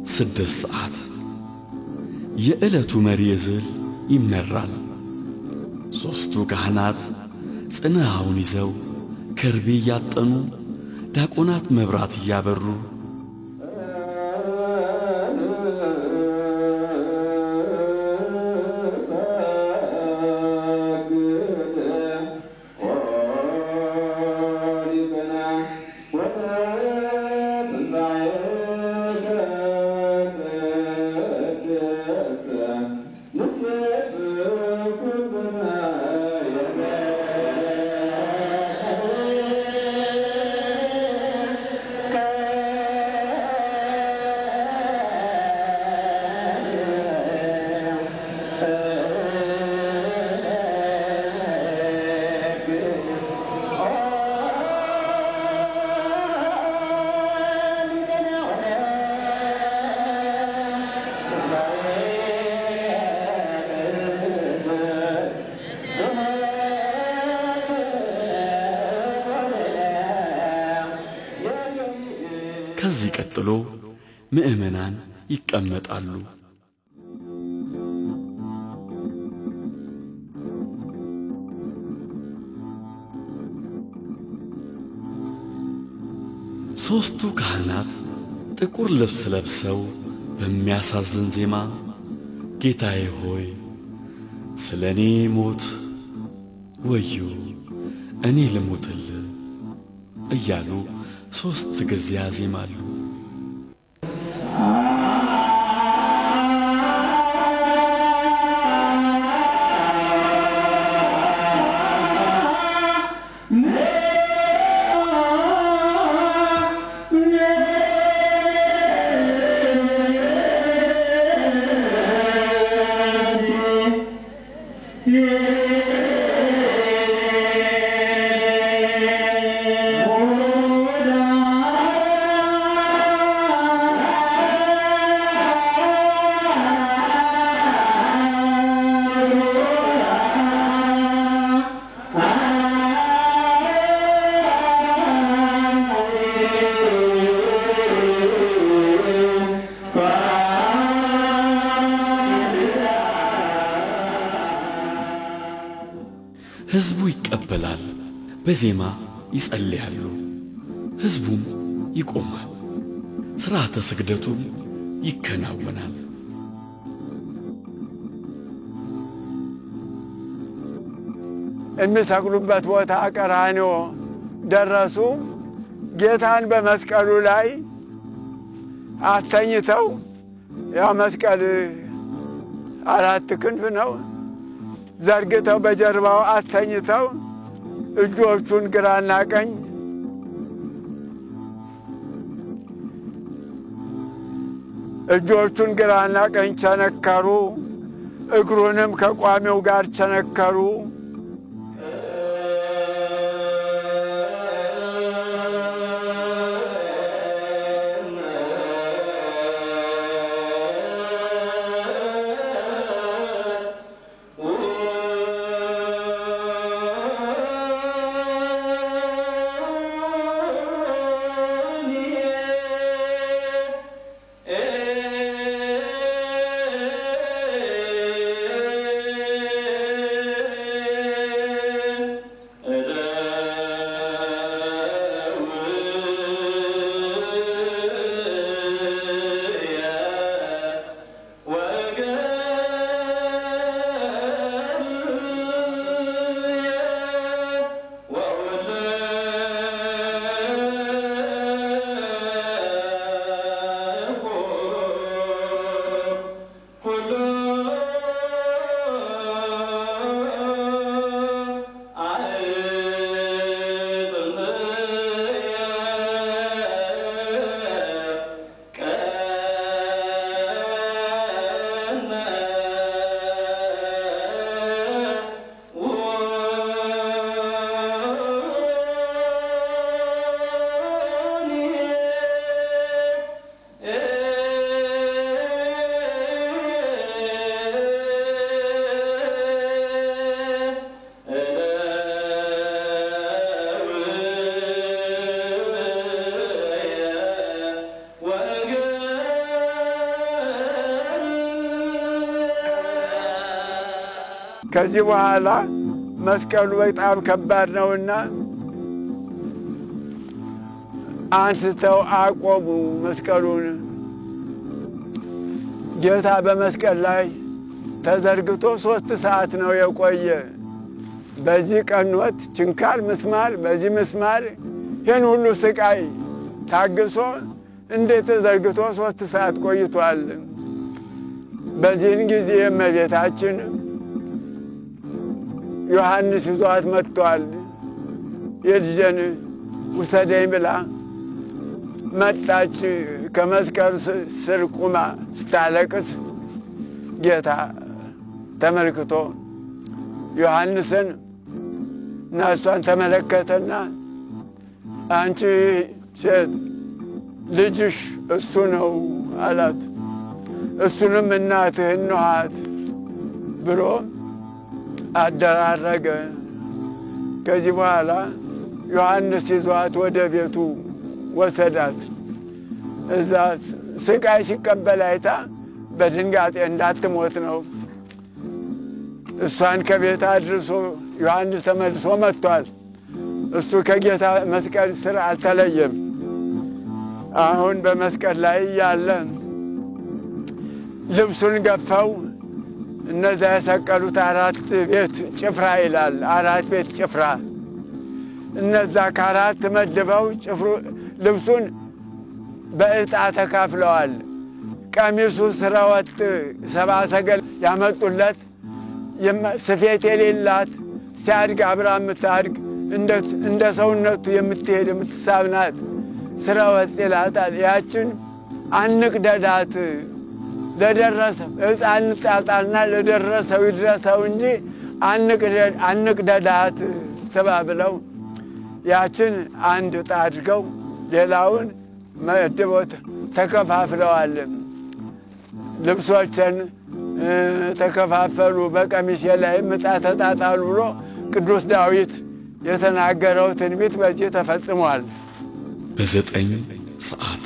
6 ሰዓት የዕለቱ መሪ ዕዝል ይመራል። 3ቱ ካህናት ጽናውን ይዘው ከርቤ ያጠኑ፣ ዲያቆናት መብራት እያበሩ ከዚህ ቀጥሎ ምእመናን ይቀመጣሉ። ሦስቱ ካህናት ጥቁር ልብስ ለብሰው በሚያሳዝን ዜማ ጌታዬ ሆይ ስለኔ ሞት ወዮ እኔ ልሞትልህ እያሉ 3 ጊዜ ያዜማሉ። ሕዝቡ ይቀበላል፣ በዜማ ይጸልያሉ፣ ሕዝቡም ይቆማል፣ ሥርዓተ ስግደቱም ይከናወናል። የሚሰቅሉበት ቦታ ቀራንዮ ደረሱ። ጌታን በመስቀሉ ላይ አስተኝተው ያ መስቀል 4 ክንፍ ነው ዘርግተው በጀርባው አስተኝተው እጆቹን ግራና ቀኝ ቸነከሩ፣ እግሩንም ከቋሚው ጋር ቸነከሩ። ከዚህ በኋላ መስቀሉ በጣም ከባድ ነውና አንስተው አቆሙ መስቀሉን። ጌታ በመስቀል ላይ ተዘርግቶ 3 ሰዓት ነው የቆየ። በዚህ ቀኖት ችንካር ምስማር፣ በዚህ ምስማር ይህን ሁሉ ስቃይ ታግሶ እንዴት ተዘርግቶ 3 ሰዓት ቆይቷል። በዚህን ጊዜ እመቤታችን ዮሐንስ ይዟት መጥቷል። የልጄን ውሰደኝ ብላ መጣች። ከመስቀሉ ስር ቁማ ስታለቅስ ጌታ ተመልክቶ ዮሐንስን እና እሷን ተመለከተና አንቺ ሴት ልጅሽ እሱ ነው አላት። እሱንም እናትህ ነዋት ብሎ አደራረገ። ከዚህ በኋላ ዮሐንስ ይዟት ወደ ቤቱ ወሰዳት። እዛ ስቃይ ሲቀበል አይታ በድንጋጤ እንዳትሞት ነው። እሷን ከቤት አድርሶ ዮሐንስ ተመልሶ መጥቷል። እሱ ከጌታ መስቀል ስር አልተለየም። አሁን በመስቀል ላይ ያለ ልብሱን ገፈው እነዛ የሰቀሉት 4 ቤት ጭፍራ ይላል። 4 ቤት ጭፍራ እነዛ ከ4 መድበው ልብሱን በዕጣ ተካፍለዋል። ቀሚሱ ስረወጥ 70 ሰገል ያመጡለት ስፌት የሌላት ሲያድግ አብራ የምታድግ እንደ ሰውነቱ የምትሄድ የምትሳብናት ስረወጥ ይላታል። ያችን አንቅደዳት፣ ለደረሰ ዕጣን እንጣጣልና ለደረሰው ይድረሰው እንጂ አንቅደዳት ተባብለው ያችን አንድ ዕጣ አድርገው ሌላውን መድቦት ተከፋፍለዋል። ልብሶችን ተከፋፈሉ። በቀሚሴ ላይ ዕጣ ተጣጣሉ ብሎ ቅዱስ ዳዊት የተናገረው ትንቢት በዚህ ተፈጽሟል። በ9 ሰዓት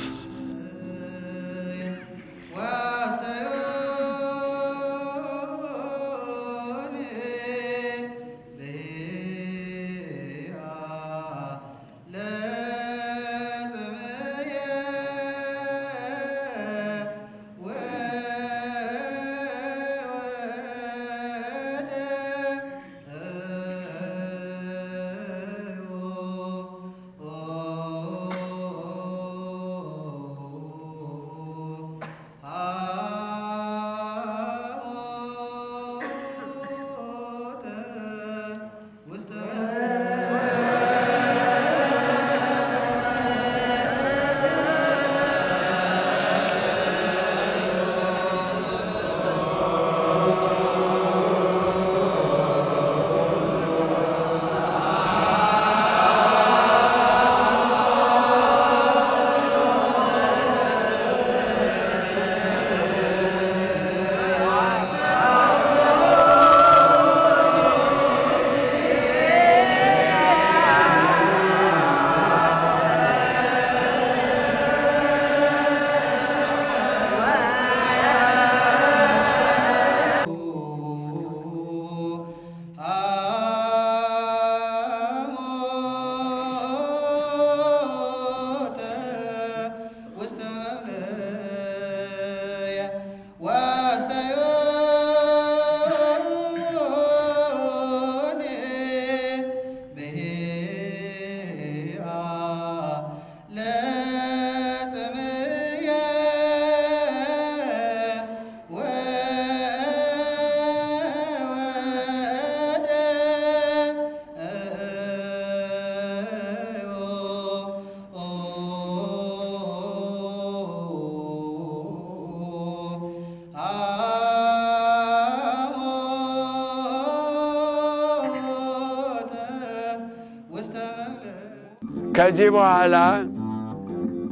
ከዚህ በኋላ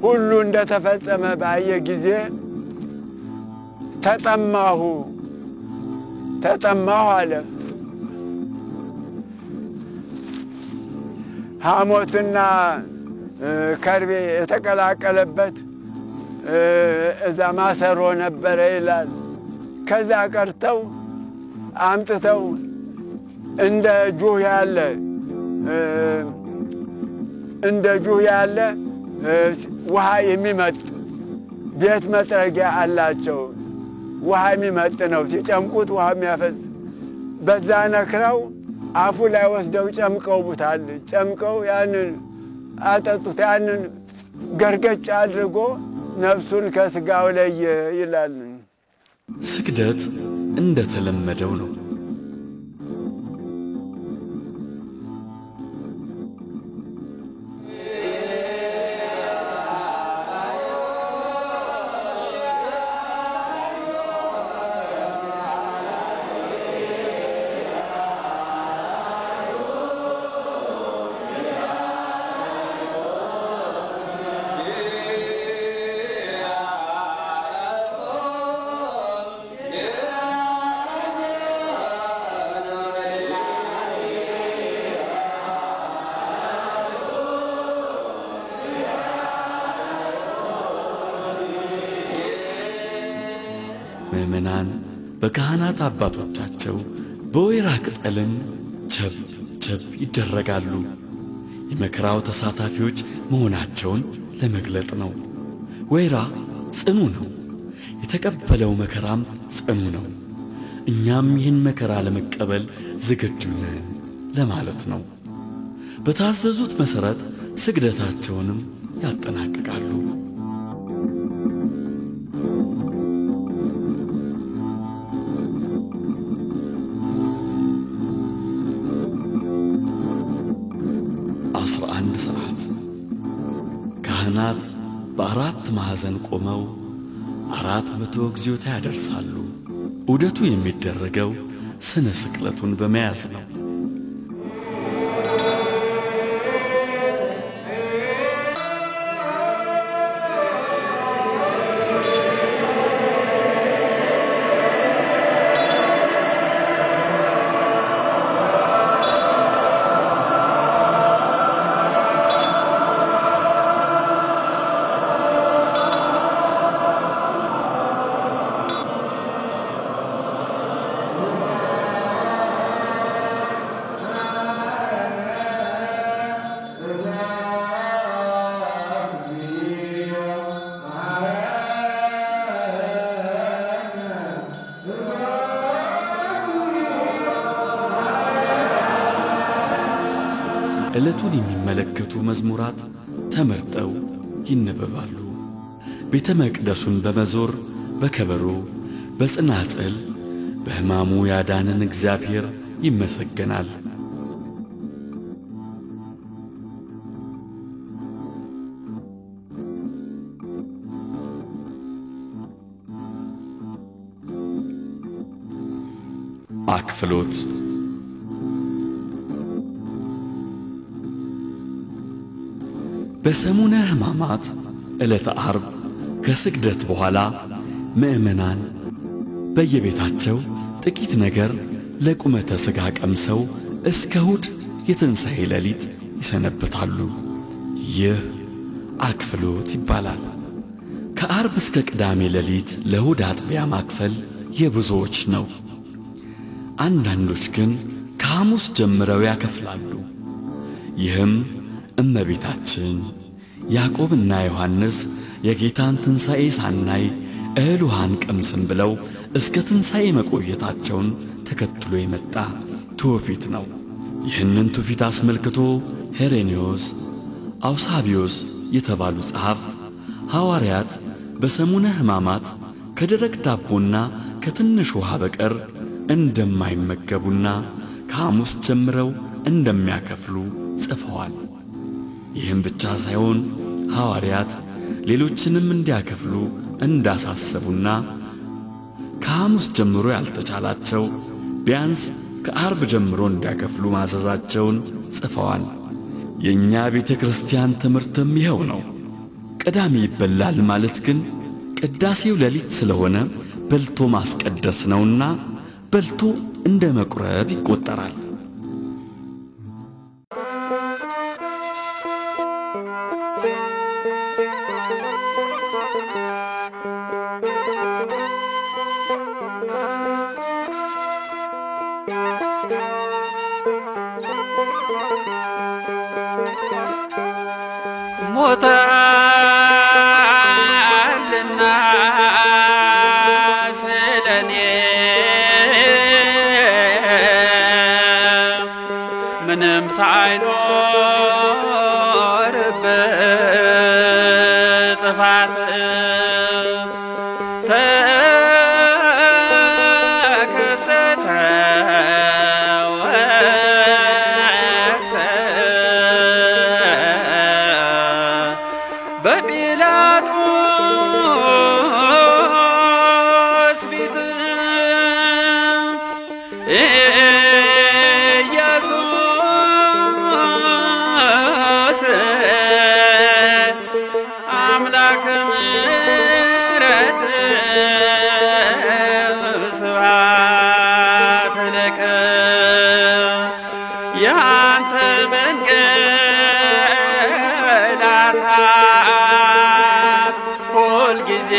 ሁሉ እንደተፈጸመ ባየ ጊዜ ተጠማሁ አለ። ሐሞትና ከርቤ የተቀላቀለበት እዛ ማሰሮ ነበረ ይላል። ከዛ ቀርተው አምጥተው እንደ ጁህ ያለ ውሃ የሚመጥ ቤት መጥረጊያ አላቸው። ውሃ የሚመጥ ነው። ሲጨምቁት ውሃ የሚያፈስ በዛ ነክረው አፉ ላይ ወስደው ጨምቀውታል። ጨምቀው ያንን አጠጡት። ያንን ገርገጭ አድርጎ ነፍሱን ከስጋው ለየ ይላል። ስግደት እንደተለመደው ነው። ምእመናን በካህናት አባቶቻቸው በወይራ ቅጠልም ቸብ ይደረጋሉ። የመከራው ተሳታፊዎች መሆናቸውን ለመግለጥ ነው። ወይራ ጽኑ ነው። የተቀበለው መከራም ጽኑ ነው። እኛም ይህን መከራ ለመቀበል ዝግጁ ነን ለማለት ነው። በታዘዙት መሠረት ስግደታቸውንም ያጠናቅቃሉ። ካህናት በአራት ማዕዘን ቆመው 400 እግዚኦታ ያደርሳሉ። ዑደቱ የሚደረገው ስነ ስቅለቱን በመያዝ ነው። ዕለቱን የሚመለከቱ መዝሙራት ተመርጠው ይነበባሉ። ቤተ መቅደሱን በመዞር በከበሮ በጽናጽል በሕማሙ ያዳነን እግዚአብሔር ይመሰገናል። አክፍሎት በሰሙነ ሕማማት ዕለተ ዓርብ ከስግደት በኋላ ምእመናን በየቤታቸው ጥቂት ነገር ለቁመተ ሥጋ ቀምሰው እስከ እሑድ የትንሣኤ ሌሊት ይሰነብታሉ። ይህ አክፍሎት ይባላል። ከዓርብ እስከ ቅዳሜ ሌሊት ለእሑድ አጥቢያ ማክፈል የብዙዎች ነው። አንዳንዶች ግን ከሐሙስ ጀምረው ያከፍላሉ። ይህም እመቤታችን ያዕቆብና ዮሐንስ የጌታን ትንሣኤ ሳናይ እህል ውሃን ቀምስን ብለው እስከ ትንሣኤ መቆየታቸውን ተከትሎ የመጣ ትውፊት ነው። ይህንን ትውፊት አስመልክቶ ሄሬኔዎስ፣ አውሳቢዮስ የተባሉ ጸሐፍት ሐዋርያት በሰሙነ ሕማማት ከደረቅ ዳቦና ከትንሽ ውሃ በቀር እንደማይመገቡና ከሐሙስ ጀምረው እንደሚያከፍሉ ጽፈዋል። ይህም ብቻ ሳይሆን ሐዋርያት ሌሎችንም እንዲያከፍሉ እንዳሳሰቡና ከሐሙስ ጀምሮ ያልተቻላቸው ቢያንስ ከዓርብ ጀምሮ እንዲያከፍሉ ማዘዛቸውን ጽፈዋል። የእኛ ቤተ ክርስቲያን ትምህርትም ይኸው ነው። ቅዳሜ ይበላል ማለት ግን ቅዳሴው ሌሊት ስለሆነ በልቶ ማስቀደስ ነውና በልቶ እንደ መቁረብ ይቆጠራል። ሞተልና ስለኔ ምንም ሳይኖርበት ጥፋት ተከሰተ ወቅሰ በጲላጦስ ፊት ኢየሱስ አምላከ ምሕረት ስብሐት ለከ ያንተ መንገላታት ሁልጊዜ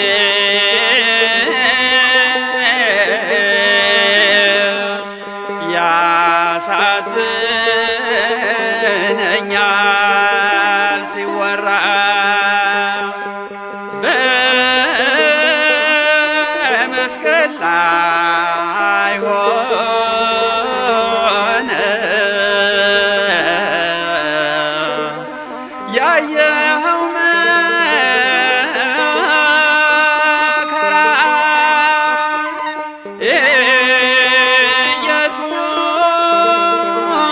ያሳዝነኛል ሲወራ በመስቀል ላይ ሆነ ያየኸው መከራ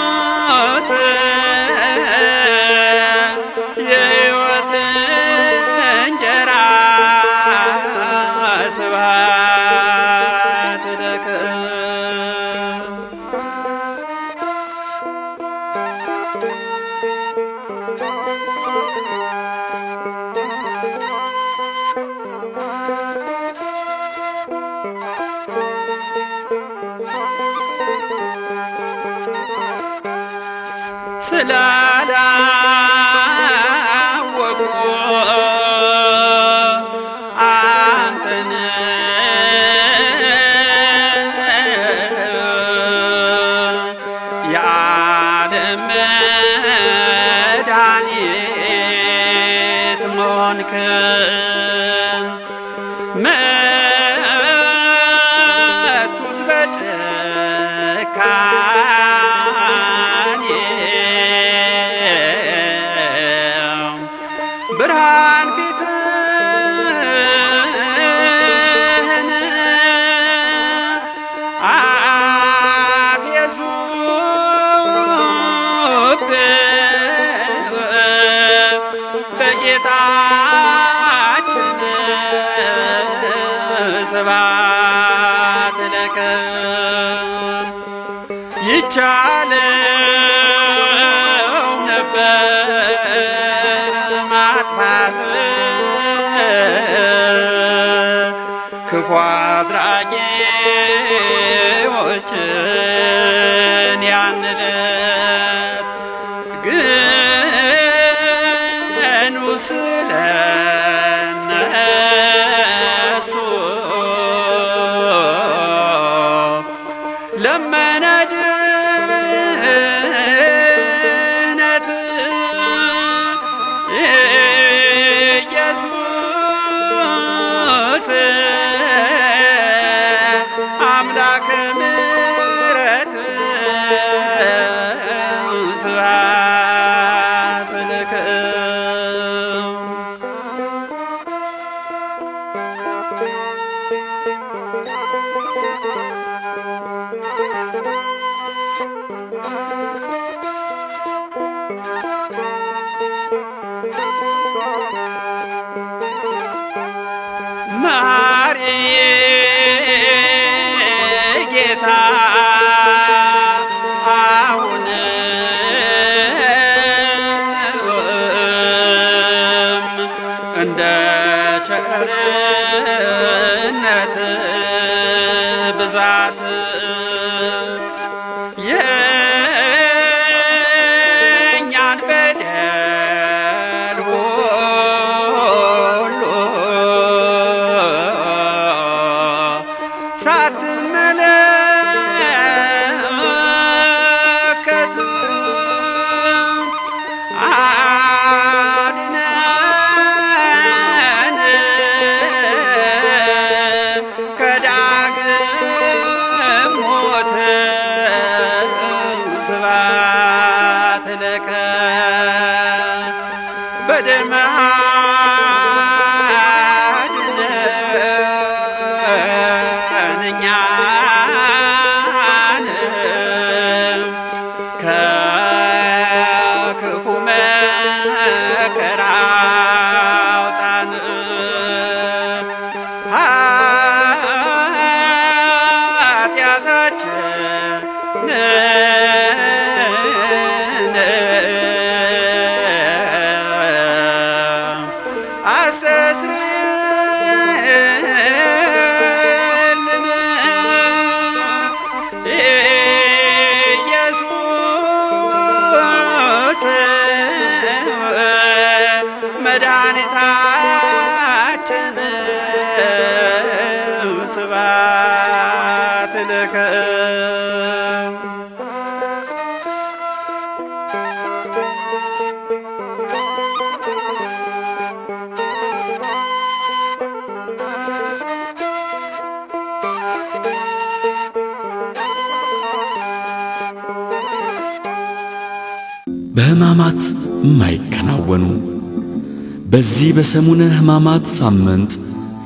ኢየሱስ የሕይወት እንጀራ ስብሐት ለከ ስላላወቁ አንተን የዓለም መድኃኒት መሆንክን መቱት በጭካኔ ብርሃን ፊትህን አፌዙብህ በጌታችን ስብሐት ለከ ይቻለው ነበር ማጥፋት ክፉ አድራጊዎችን ያን ዕለት ግን ስለነሱ ለመነ ድነት ኢየሱስ አምላከ ምሕረት ስብሐት ለከ መሐሪ ጌታ አሁንም እንደ ቸርነት ብዛት የእኛን በደል ሁሉ ሳትመለከት አድነህ ስብሐት ለከ በሕማማት የማይከናወኑ በዚህ በሰሙነ ሕማማት ሳምንት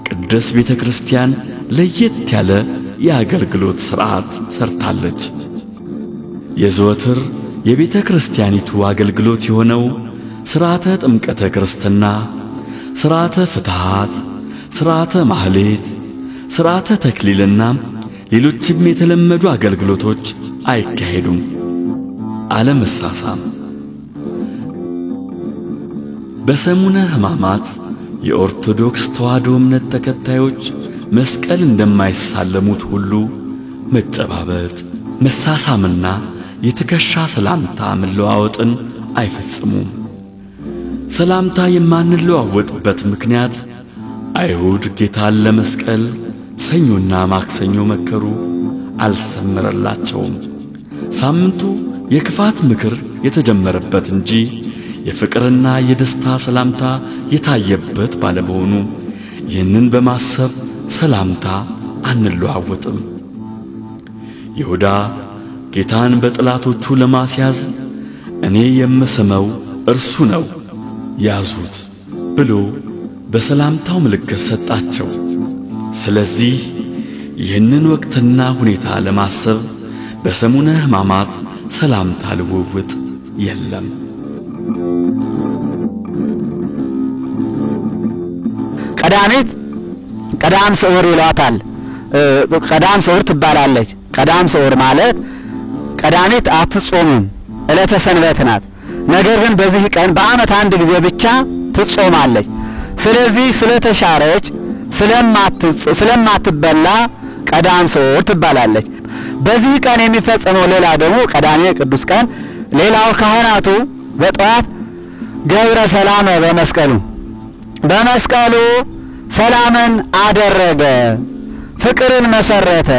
ቅድስት ቤተ ክርስቲያን ለየት ያለ የአገልግሎት ሥርዓት ሰርታለች። የዘወትር የቤተ ክርስቲያኒቱ አገልግሎት የሆነው ሥርዓተ ጥምቀተ ክርስትና፣ ሥርዓተ ፍትሐት፣ ሥርዓተ ማህሌት፣ ሥርዓተ ተክሊልና ሌሎችም የተለመዱ አገልግሎቶች አይካሄዱም። አለመሳሳም በሰሙነ ሕማማት የኦርቶዶክስ ተዋሕዶ እምነት ተከታዮች መስቀል እንደማይሳለሙት ሁሉ መጨባበጥ፣ መሳሳምና የትከሻ ሰላምታ መለዋወጥን አይፈጽሙም። ሰላምታ የማንለዋወጥበት ምክንያት አይሁድ ጌታን ለመስቀል ሰኞና ማክሰኞ መከሩ፣ አልሰመረላቸውም። ሳምንቱ የክፋት ምክር የተጀመረበት እንጂ የፍቅርና የደስታ ሰላምታ የታየበት ባለመሆኑ ይህንን በማሰብ ሰላምታ አንለዋወጥም። ይሁዳ ጌታን በጠላቶቹ ለማስያዝ እኔ የምስመው እርሱ ነው ያዙት ብሎ በሰላምታው ምልክት ሰጣቸው። ስለዚህ ይህንን ወቅትና ሁኔታ ለማሰብ በሰሙነ ሕማማት ሰላምታ ልውውጥ የለም። ቀዳሚት ቀዳም ስዑር ይሏታል። ቀዳም ስዑር ትባላለች። ቀዳም ስዑር ማለት ቀዳሚት አትጾምም፣ ዕለተ ሰንበት ናት። ነገር ግን በዚህ ቀን በዓመት አንድ ጊዜ ብቻ ትጾማለች። ስለዚህ ስለተሻረች ስለማትበላ ቀዳም ስዑር ትባላለች። በዚህ ቀን የሚፈጸመው ሌላ ደግሞ ቀዳሜ ቅዱስ ቀን ሌላው ካህናቱ በጠዋት ገብረ ሰላም በመስቀሉ ሰላምን አደረገ፣ ፍቅርን መሰረተ፣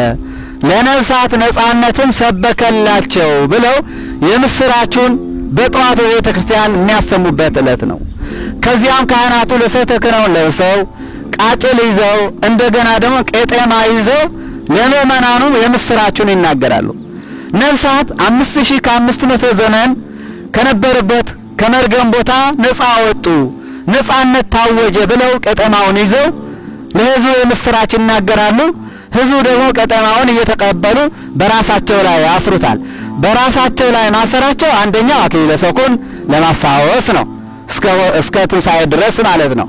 ለነፍሳት ነጻነትን ሰበከላቸው ብለው የምስራቹን በጠዋቱ ቤተ ክርስቲያን የሚያሰሙበት ዕለት ነው። ከዚያም ካህናቱ ልብሰ ተክህኖውን ለብሰው ቃጭል ይዘው እንደገና ደግሞ ቄጤማ ይዘው ለምእመናኑ የምስራቹን ይናገራሉ። ነፍሳት 5500 ዘመን ከነበሩበት ከመርገም ቦታ ነፃ ወጡ፣ ነፃነት ታወጀ ብለው ቄጤማውን ይዘው ለሕዝቡ የምስራች ይናገራሉ። ሕዝቡ ደግሞ ቄጤማውን እየተቀበሉ በራሳቸው ላይ ያስሩታል። በራሳቸው ላይ ማሰራቸው አንደኛው አክሊለ ሦኩን ለማስታወስ ነው፣ እስከ ትንሣኤ ድረስ ማለት ነው።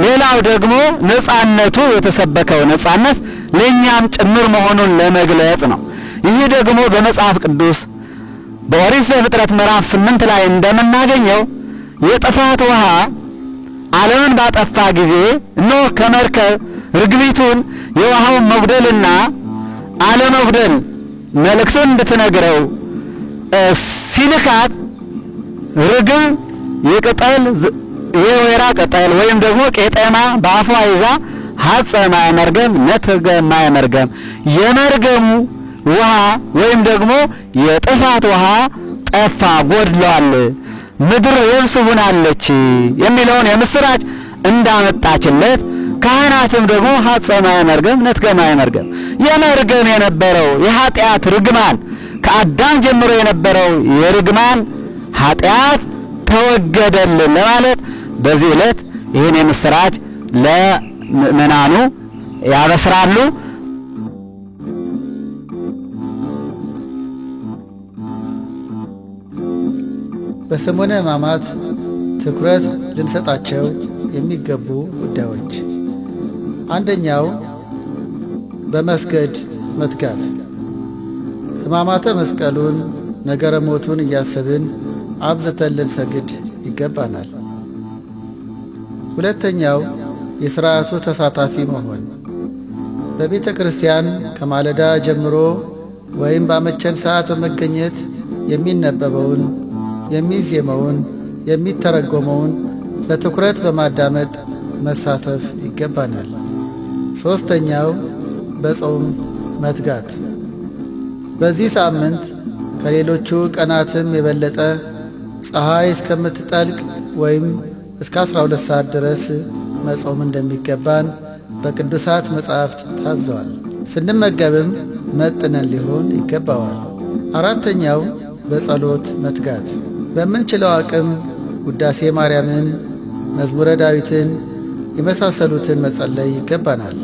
ሌላው ደግሞ ነፃነቱ የተሰበከው ነፃነት ለኛም ጭምር መሆኑን ለመግለጽ ነው። ይህ ደግሞ በመጽሐፍ ቅዱስ በኦሪት ዘፍጥረት ምዕራፍ 8 ላይ እንደምናገኘው የጥፋት ውሃ ዓለምን ባጠፋ ጊዜ ኖህ ከመርከብ ርግቢቱን የውሃውን መጉደልና አለመጉደል መልእክቱን እንድትነግረው ሲልካት ርግብ የወይራ ቅጠል ወይም ደግሞ ቄጤማ በአፏ ይዛ ሐጸ ማየ መርገም ነትገ ማየ መርገም የመርገሙ ውሃ ወይም ደግሞ የጥፋት ውሃ ጠፋ፣ ጎድሏል፣ ምድር የብስ ሆናለች የሚለውን የምስራች እንዳመጣችለት ካህናትም ደግሞ ሐጸ ማየ መርገም ነትገ ማየ መርገም የመርገም የነበረው የኃጢአት ርግማን ከአዳም ጀምሮ የነበረው የርግማን ኃጢአት ተወገደልን ለማለት በዚህ ዕለት ይህን የምስራች ለምእመናኑ ያበስራሉ። በሰሙነ ሕማማት ትኩረት ልንሰጣቸው የሚገቡ ጉዳዮች፣ አንደኛው በመስገድ መትጋት፣ ሕማማተ መስቀሉን ነገረ ሞቱን እያሰብን አብዝተን ልንሰግድ ይገባናል። ሁለተኛው የሥርዓቱ ተሳታፊ መሆን፣ በቤተ ክርስቲያን ከማለዳ ጀምሮ ወይም ባመቸን ሰዓት በመገኘት የሚነበበውን፣ የሚዜመውን፣ የሚተረጎመውን በትኩረት በማዳመጥ መሳተፍ ይገባናል። ሦስተኛው በጾም መትጋት። በዚህ ሳምንት ከሌሎቹ ቀናትም የበለጠ ፀሐይ እስከምትጠልቅ ወይም እስከ 12 ሰዓት ድረስ መጾም እንደሚገባን በቅዱሳት መጻሕፍት ታዘዋል። ስንመገብም መጥነን ሊሆን ይገባዋል። አራተኛው በጸሎት መትጋት። በምንችለው አቅም ውዳሴ ማርያምን፣ መዝሙረ ዳዊትን የመሳሰሉትን መጸለይ ይገባናል።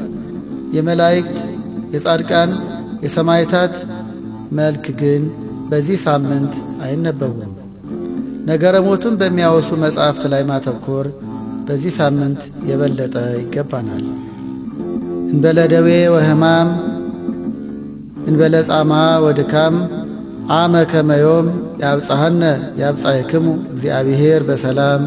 የመላእክት፣ የጻድቃን፣ የሰማዕታት መልክ ግን በዚህ ሳምንት አይነበቡም። ነገረ ሞቱን በሚያወሱ መጻሕፍት ላይ ማተኮር በዚህ ሳምንት የበለጠ ይገባናል። እንበለ ደዌ ወሕማም እንበለ ጻማ ወድካም አመ ከመ ዮም ያብጽሐነ ያብጽሕክሙ እግዚአብሔር በሰላም